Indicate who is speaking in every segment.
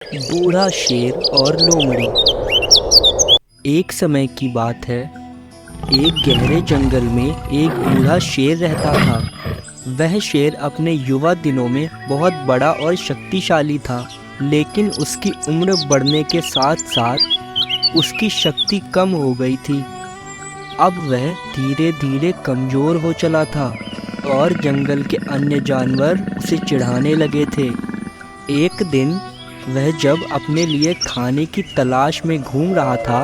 Speaker 1: बूढ़ा शेर और लोमड़ी। एक समय की बात है। एक गहरे जंगल में एक बूढ़ा शेर रहता था। वह शेर अपने युवा दिनों में बहुत बड़ा और शक्तिशाली था, लेकिन उसकी उम्र बढ़ने के साथ साथ उसकी शक्ति कम हो गई थी। अब वह धीरे धीरे कमज़ोर हो चला था और जंगल के अन्य जानवर उसे चिढ़ाने लगे थे। एक दिन वह जब अपने लिए खाने की तलाश में घूम रहा था,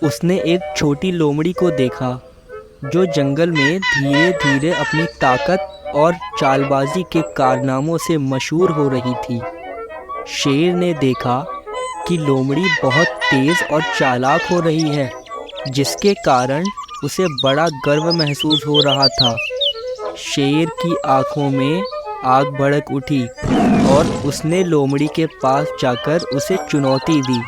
Speaker 1: उसने एक छोटी लोमड़ी को देखा जो जंगल में धीरे धीरे अपनी ताकत और चालबाजी के कारनामों से मशहूर हो रही थी। शेर ने देखा कि लोमड़ी बहुत तेज़ और चालाक हो रही है, जिसके कारण उसे बड़ा गर्व महसूस हो रहा था। शेर की आंखों में आग भड़क उठी और उसने लोमड़ी के पास जाकर उसे चुनौती दी।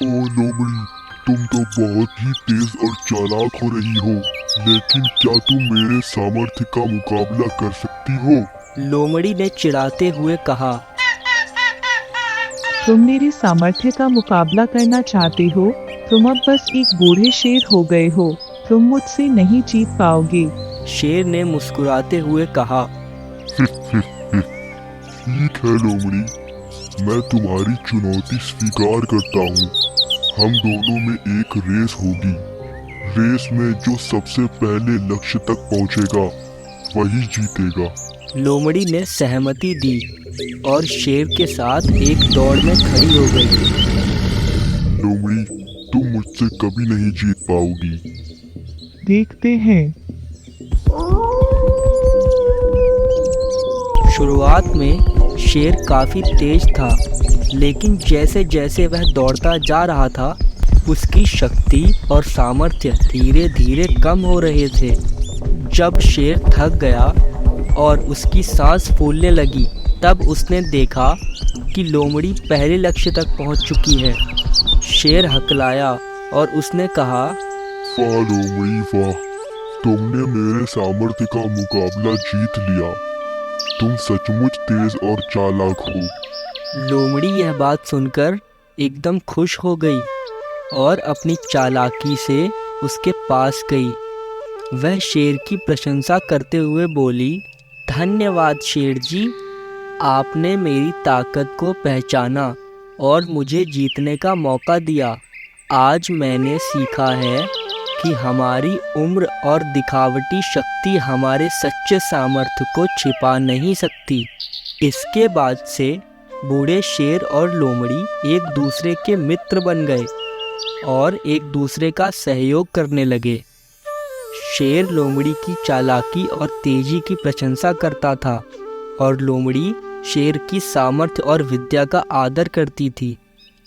Speaker 2: ओ लोमड़ी, तुम तो बहुत ही तेज और चालाक हो रही हो, लेकिन क्या तुम मेरे सामर्थ्य का मुकाबला कर सकती हो?
Speaker 1: लोमड़ी ने चिढ़ाते हुए कहा,
Speaker 3: तुम मेरे सामर्थ्य का मुकाबला करना चाहते हो? तुम अब बस एक बूढ़े शेर हो गए हो। तुम मुझसे नहीं जीत पाओगे।
Speaker 1: शेर ने मुस्कुराते हुए कहा,
Speaker 2: ठीक है लोमड़ी, मैं तुम्हारी चुनौती स्वीकार करता हूँ। हम दोनों में एक रेस होगी। रेस में जो सबसे पहले लक्ष्य तक पहुँचेगा वही जीतेगा।
Speaker 1: लोमड़ी ने सहमति दी और शेर के साथ एक दौड़ में खड़ी हो गई।
Speaker 2: लोमड़ी, तुम मुझसे कभी नहीं जीत पाओगी।
Speaker 3: देखते हैं।
Speaker 1: शुरुआत में शेर काफ़ी तेज था, लेकिन जैसे जैसे वह दौड़ता जा रहा था, उसकी शक्ति और सामर्थ्य धीरे धीरे कम हो रहे थे। जब शेर थक गया और उसकी सांस फूलने लगी, तब उसने देखा कि लोमड़ी पहले लक्ष्य तक पहुंच चुकी है। शेर हकलाया और उसने कहा,
Speaker 2: वाह लोमड़ी वाह, तुमने मेरे सामर्थ्य का मुकाबला जीत लिया। तुम सचमुच तेज और चालाक हो।
Speaker 1: लोमड़ी यह बात सुनकर एकदम खुश हो गई और अपनी चालाकी से उसके पास गई। वह शेर की प्रशंसा करते हुए बोली, धन्यवाद शेर जी, आपने मेरी ताकत को पहचाना और मुझे जीतने का मौका दिया। आज मैंने सीखा है कि हमारी उम्र और दिखावटी शक्ति हमारे सच्चे सामर्थ्य को छिपा नहीं सकती। इसके बाद से बूढ़े शेर और लोमड़ी एक दूसरे के मित्र बन गए और एक दूसरे का सहयोग करने लगे। शेर लोमड़ी की चालाकी और तेजी की प्रशंसा करता था और लोमड़ी शेर की सामर्थ्य और विद्या का आदर करती थी।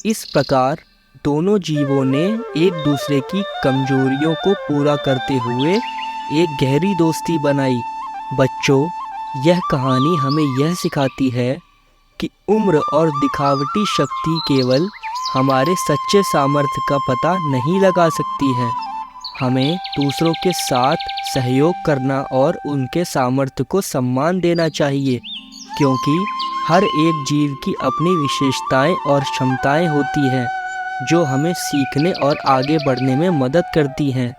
Speaker 1: इस प्रकार दोनों जीवों ने एक दूसरे की कमजोरियों को पूरा करते हुए एक गहरी दोस्ती बनाई। बच्चों, यह कहानी हमें यह सिखाती है कि उम्र और दिखावटी शक्ति केवल हमारे सच्चे सामर्थ्य का पता नहीं लगा सकती है। हमें दूसरों के साथ सहयोग करना और उनके सामर्थ्य को सम्मान देना चाहिए, क्योंकि हर एक जीव की अपनी विशेषताएं और क्षमताएं होती हैं जो हमें सीखने और आगे बढ़ने में मदद करती हैं।